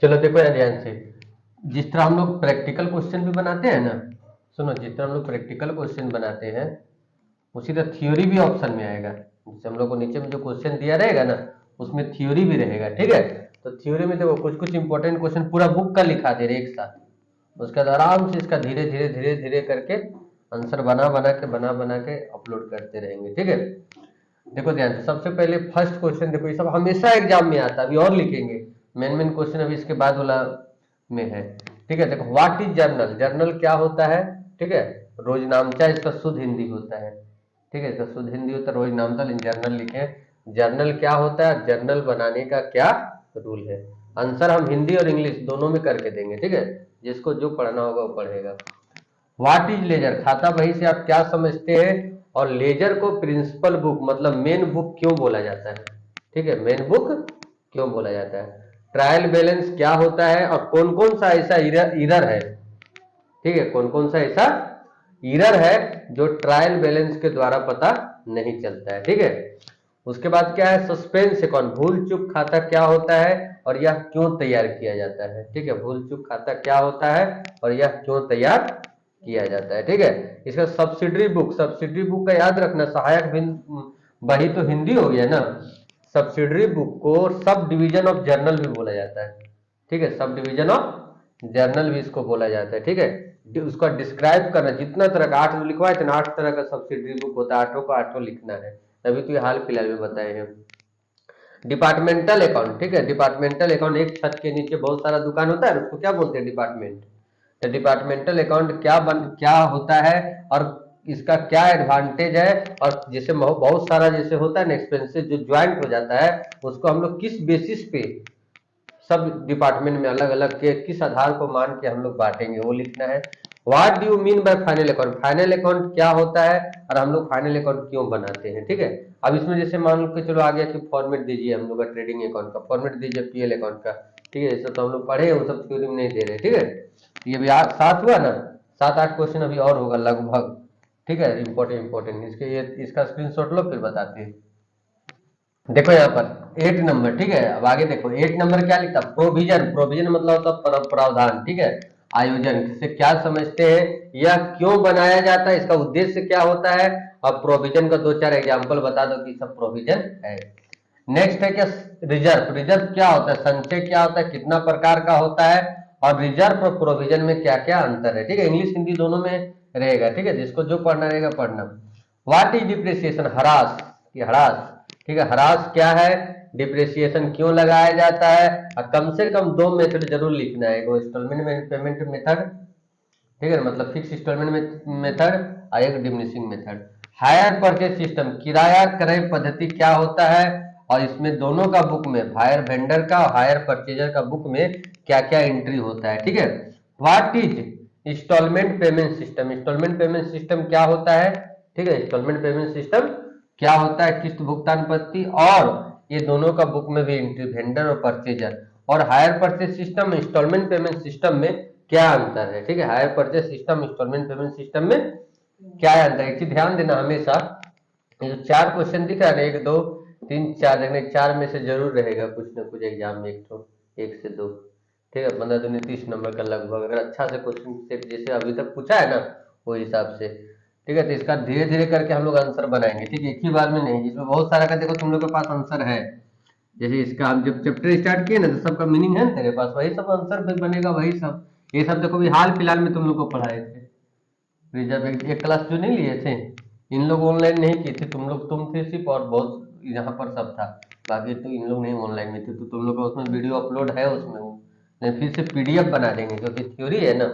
चलो देखो यार ध्यान से, जिस तरह हम लोग प्रैक्टिकल क्वेश्चन भी बनाते हैं ना, सुनो, जिस तरह हम लोग प्रैक्टिकल क्वेश्चन बनाते हैं उसी तरह थ्योरी भी ऑप्शन में आएगा। जैसे हम लोग को नीचे में जो क्वेश्चन दिया रहेगा ना, उसमें थ्योरी भी रहेगा, ठीक है। तो थ्योरी में देखो कुछ कुछ इंपॉर्टेंट क्वेश्चन पूरा बुक का लिखा दे रहे एक साथ, उसके बाद आराम से इसका धीरे धीरे धीरे धीरे करके आंसर बना बना के अपलोड करते रहेंगे, ठीक है। देखो ध्यान से, सबसे पहले फर्स्ट क्वेश्चन देखो, ये सब हमेशा एग्जाम में आता है, अभी और लिखेंगे। मेन मेन क्वेश्चन अभी इसके बाद वाला में है, ठीक है। देखो व्हाट इज जर्नल, जर्नल क्या होता है, ठीक है। रोजनामचा इसका शुद्ध हिंदी होता है, ठीक है, इसका शुद्ध हिंदी होता है रोजनामचा, लेकिन जर्नल लिखे। जर्नल क्या होता है, जर्नल बनाने का क्या रूल है। आंसर हम हिंदी और इंग्लिश दोनों में करके देंगे, ठीक है। जिसको जो पढ़ना होगा वो पढ़ेगा। व्हाट इज लेजर, खाता बही से आप क्या समझते हैं, और लेजर को प्रिंसिपल बुक मतलब मेन बुक क्यों बोला जाता है, ठीक है, मेन बुक क्यों बोला जाता है। ट्रायल बैलेंस क्या होता है, और कौन कौन सा ऐसा इरर है, ठीक है, कौन कौन सा ऐसा इरर है जो ट्रायल बैलेंस के द्वारा पता नहीं चलता है, ठीक है। उसके बाद क्या है, सस्पेंस अकाउंट, भूल चूक खाता क्या होता है और यह क्यों तैयार किया जाता है, ठीक है, भूल चूक खाता क्या होता है और यह क्यों तैयार किया जाता है, ठीक है। इसका सब्सिडरी बुक, सब्सिडरी बुक का याद रखना, सहायक बही तो हिंदी हो गया ना, सब्सिडरी बुक को सब डिवीजन ऑफ जर्नल भी बोला जाता है, ठीक है, सब डिवीजन ऑफ जर्नल भी इसको बोला जाता है, ठीक है। उसका डिस्क्राइब करना, जितना तरह का 8 लिखवाए थे ना, 8 तरह का सब्सिडरी बुक होता है, 8 को 8 लिखना है, तभी तो ये हाल फिलहाल में बताए हैं। डिपार्टमेंटल अकाउंट, ठीक है, डिपार्टमेंटल अकाउंट, एक छत के नीचे बहुत सारा दुकान होता है, उसको क्या बोलते हैं, डिपार्टमेंट। तो डिपार्टमेंटल अकाउंट क्या होता है और इसका क्या एडवांटेज है, और जैसे बहुत सारा जैसे होता है ना एक्सपेंसेस जो ज्वाइंट हो जाता है, उसको हम लोग किस बेसिस पे सब डिपार्टमेंट में अलग अलग के किस आधार को मान के हम लोग बांटेंगे, वो लिखना है। What do you mean by final account, final account क्या होता है और हम लोग फाइनल अकाउंट क्यों बनाते हैं, ठीक है। अब इसमें जैसे मान लो कि चलो आ गया कि फॉर्मेट दीजिए हम लोग का ट्रेडिंग अकाउंट का, फॉर्मेट दीजिए पीएल अकाउंट का, ठीक है, ये सब तो हम लोग पढ़े, वो सब थ्योरी में नहीं दे रहे, ठीक है। ये भी 7 हुआ ना, 7-8 क्वेश्चन अभी और होगा लगभग, ठीक है, इंपॉर्टेंट इंपॉर्टेंट इसके, ये इसका स्क्रीनशॉट लो फिर बताते हैं। देखो यहाँ पर 8 नंबर, ठीक है, अब आगे देखो 8 नंबर क्या लिखा, प्रोविजन, प्रोविजन मतलब होता है प्रावधान, ठीक है, आयोजन से क्या समझते हैं, यह क्यों बनाया जाता है, इसका उद्देश्य क्या होता है, और प्रोविजन का 2-4 एग्जांपल बता दो कि सब प्रोविजन है। नेक्स्ट है क्या, रिजर्व, रिजर्व क्या होता है, संचय क्या होता है, कितना प्रकार का होता है, और रिजर्व और प्रोविजन में क्या क्या अंतर है, ठीक है, इंग्लिश हिंदी दोनों में रहेगा, ठीक है, जिसको जो पढ़ना रहेगा पढ़ना। व्हाट इज डिप्रिसिएशन, ह्रास की ह्रास, ठीक है, ह्रास क्या है, डिप्रिसिएशन क्यों लगाया जाता है, और कम से कम 2 मेथड जरूर लिखना है, एक इंस्टॉलमेंट पेमेंट मेथड, ठीक है, मतलब फिक्स इंस्टॉलमेंट मेथड, और एक diminishing method. Higher purchase system, किराया क्रय पद्धति क्या होता है, और इसमें दोनों का बुक में, हायर वेंडर का और हायर परचेजर का बुक में क्या क्या एंट्री होता है, ठीक है। What is instalment payment system, instalment payment system क्या होता है, ठीक है, इंस्टॉलमेंट पेमेंट सिस्टम क्या होता है, किस्त भुगतान पद्धति, और ये दोनों का बुक में भी एंट्री, वेंडर और परचेजर। और hire purchase system instalment payment system में क्या अंतर है, ठीक है, hire purchase system instalment payment system में क्या अंतर है, एक चीज ध्यान देना हमेशा, ये जो 4 क्वेश्चन दिख रहा है ना, 1 2 3 4, देखने 4 में से जरूर रहेगा कुछ ना कुछ एग्जाम में, एक तो 1 से 2, ठीक है, 15 दूनी 30 नंबर का लगभग, अगर अच्छा से क्वेश्चन सेट जैसे अभी तक पूछा है ना वो हिसाब से, ठीक है। तो इसका धीरे धीरे करके हम लोग आंसर बनाएंगे, ठीक है, एक ही बार में नहीं, जिसमें बहुत सारा का देखो तुम लोग के पास आंसर है, जैसे इसका हम जब चैप्टर स्टार्ट किए ना तो सबका मीनिंग है ना तेरे पास, वही सब आंसर भी बनेगा, वही सब, ये सब देखो भी हाल फिलहाल में तुम लोग को पढ़ाए थे, रिजर्व एक क्लास जो नहीं लिए थे, इन लोग ऑनलाइन नहीं किए थे, तुम थे सिर्फ, और बहुत यहाँ पर सब था, बाकी तो इन लोग नहीं ऑनलाइन में थे, तो तुम लोग का उसमें वीडियो अपलोड है उसमें, वो नहीं फिर से पीडीएफ बना देंगे क्योंकि थ्योरी है ना।